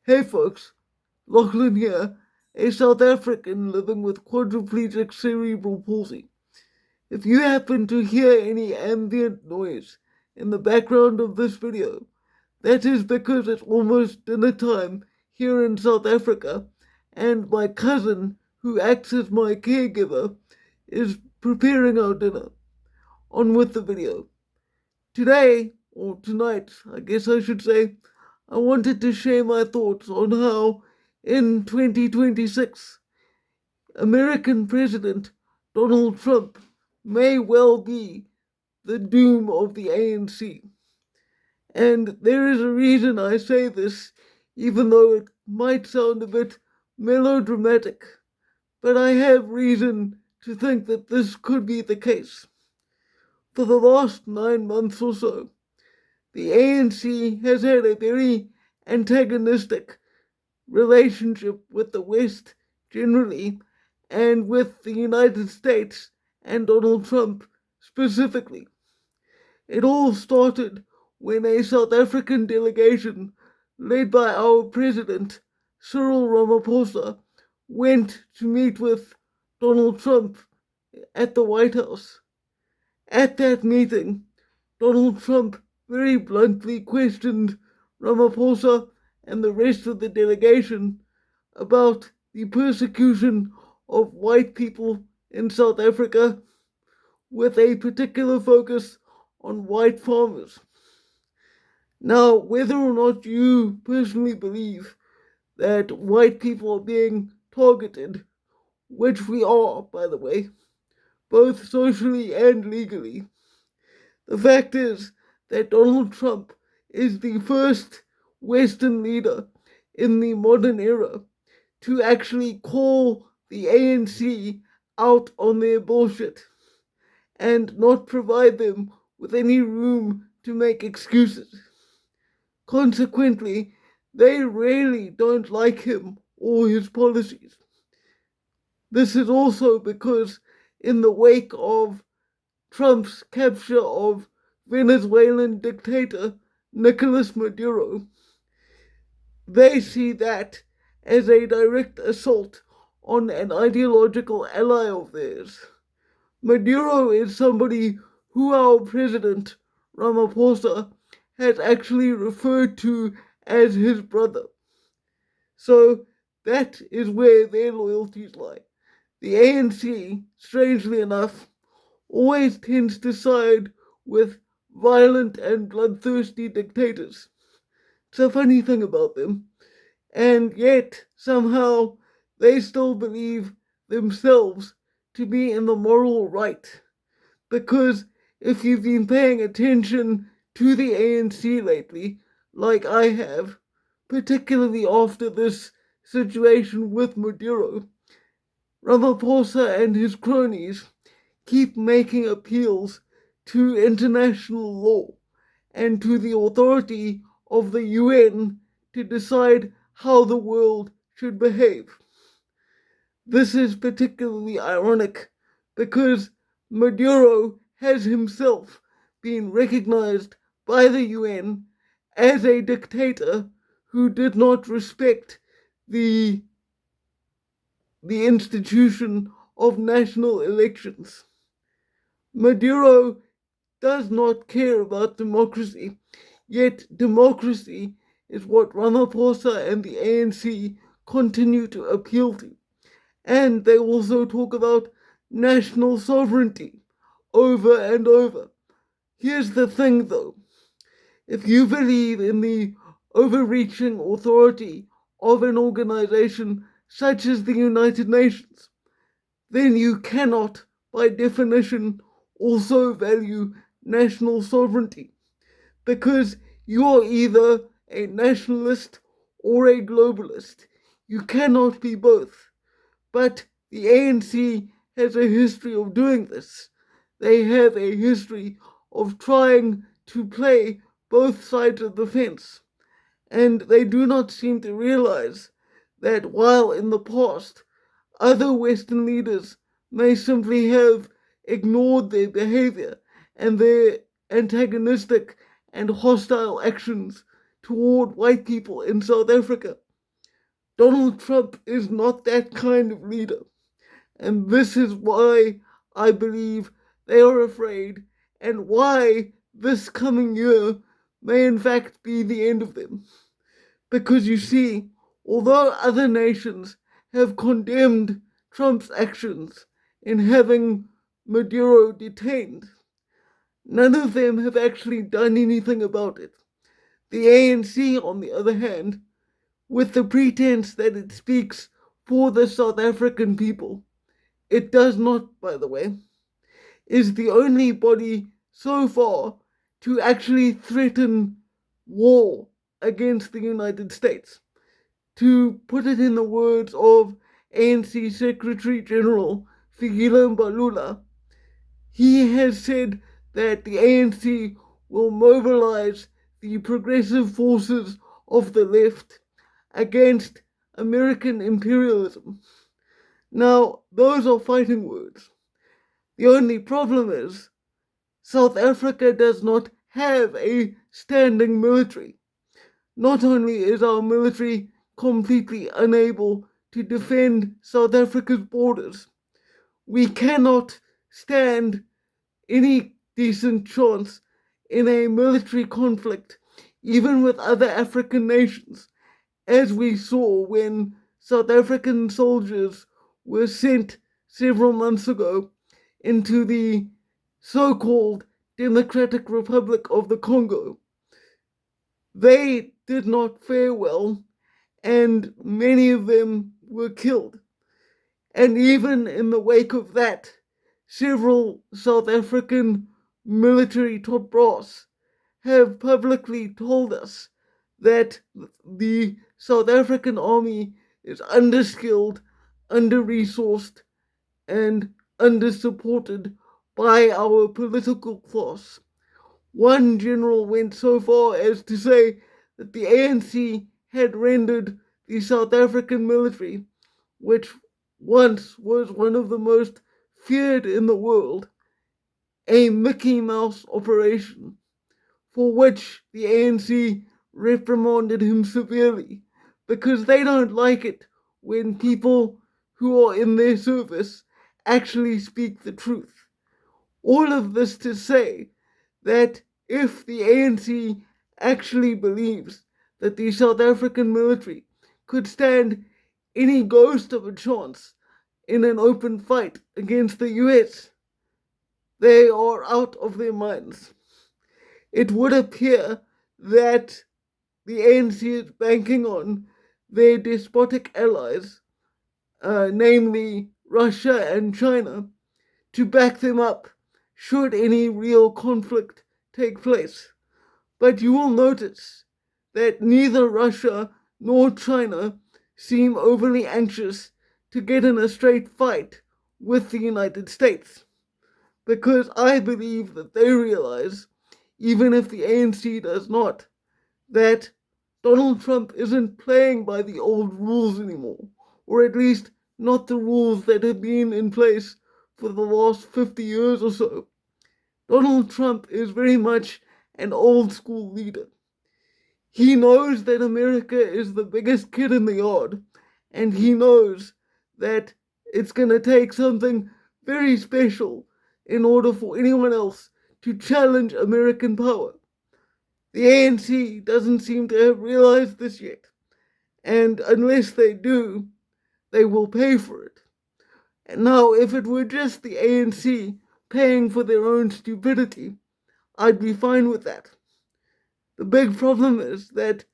Hey folks, Lachlan here, a South African living with quadriplegic cerebral palsy. If you happen to hear any ambient noise in the background of this video, that is because it's almost dinner time here in South Africa, and my cousin, who acts as my caregiver, is preparing our dinner. On with the video. Today, or tonight, I guess I should say, I wanted to share my thoughts on how, in 2026, American President Donald Trump may well be the doom of the ANC. And there is a reason I say this, even though it might sound a bit melodramatic, but I have reason to think that this could be the case. For the last 9 months or so, the ANC has had a very antagonistic relationship with the West generally and with the United States and Donald Trump specifically. It all started when a South African delegation led by our president, Cyril Ramaphosa, went to meet with Donald Trump at the White House. At that meeting, Donald Trump very bluntly questioned Ramaphosa and the rest of the delegation about the persecution of white people in South Africa, with a particular focus on white farmers. Now, whether or not you personally believe that white people are being targeted, which we are, by the way, both socially and legally, the fact is that Donald Trump is the first Western leader in the modern era to actually call the ANC out on their bullshit and not provide them with any room to make excuses. Consequently, they really don't like him or his policies. This is also because, in the wake of Trump's capture of Venezuelan dictator Nicolas Maduro, they see that as a direct assault on an ideological ally of theirs. Maduro is somebody who our president, Ramaphosa, has actually referred to as his brother. So that is where their loyalties lie. The ANC, strangely enough, always tends to side with violent and bloodthirsty dictators. It's a funny thing about them. And yet, somehow, they still believe themselves to be in the moral right. Because if you've been paying attention to the ANC lately, like I have, particularly after this situation with Maduro, Ramaphosa and his cronies keep making appeals to international law and to the authority of the UN to decide how the world should behave. This is particularly ironic because Maduro has himself been recognized by the UN as a dictator who did not respect the, the institution of national elections. Maduro does not care about democracy, yet democracy is what Ramaphosa and the ANC continue to appeal to. And they also talk about national sovereignty over and over. Here's the thing though, if you believe in the overreaching authority of an organization such as the United Nations, then you cannot, by definition, also value national sovereignty, because you're either a nationalist or a globalist. You cannot be both. But the ANC has a history of doing this. They have a history of trying to play both sides of the fence. And they do not seem to realize that while in the past other Western leaders may simply have ignored their behavior and their antagonistic and hostile actions toward white people in South Africa, Donald Trump is not that kind of leader. And this is why I believe they are afraid, and why this coming year may in fact be the end of them. Because you see, although other nations have condemned Trump's actions in having Maduro detained, none of them have actually done anything about it. The ANC, on the other hand, with the pretense that it speaks for the South African people, it does not, by the way, is the only body so far to actually threaten war against the United States. To put it in the words of ANC Secretary General Fikile Mbalula, he has said that the ANC will mobilize the progressive forces of the left against American imperialism. Now, those are fighting words. The only problem is South Africa does not have a standing military. Not only is our military completely unable to defend South Africa's borders, we cannot stand any decent chance in a military conflict, even with other African nations, as we saw when South African soldiers were sent several months ago into the so-called Democratic Republic of the Congo. They did not fare well, and many of them were killed. And even in the wake of that, several South African military top brass have publicly told us that the South African army is underskilled, under-resourced, and under-supported by our political class. One general went so far as to say that the ANC had rendered the South African military, which once was one of the most feared in the world, a Mickey Mouse operation, for which the ANC reprimanded him severely, because they don't like it when people who are in their service actually speak the truth. All of this to say that if the ANC actually believes that the South African military could stand any ghost of a chance in an open fight against the US, they are out of their minds. It would appear that the ANC is banking on their despotic allies, namely Russia and China, to back them up should any real conflict take place. But you will notice that neither Russia nor China seem overly anxious to get in a straight fight with the United States, because I believe that they realize, even if the ANC does not, that Donald Trump isn't playing by the old rules anymore, or at least not the rules that have been in place for the last 50 years or so. Donald Trump is very much an old school leader. He knows that America is the biggest kid in the yard, and he knows that it's going to take something very special in order for anyone else to challenge American power. The ANC doesn't seem to have realized this yet, and unless they do, they will pay for it. And now, if it were just the ANC paying for their own stupidity, I'd be fine with that. The big problem is that,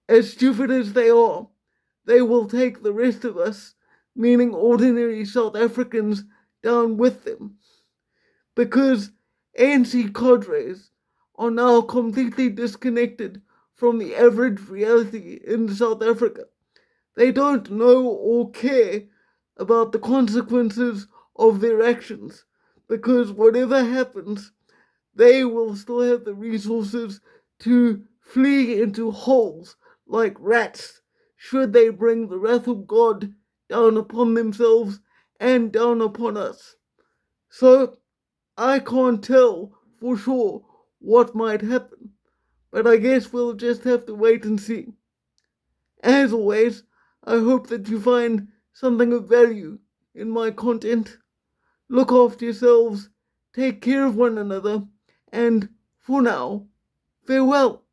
as stupid as they will take the rest of us, meaning ordinary South Africans, down with them. Because ANC cadres are now completely disconnected from the average reality in South Africa. They don't know or care about the consequences of their actions, because whatever happens, they will still have the resources to flee into holes like rats should they bring the wrath of God down upon themselves and down upon us. So I can't tell for sure what might happen, but I guess we'll just have to wait and see. As always, I hope that you find something of value in my content. Look after yourselves, take care of one another, and for now, farewell.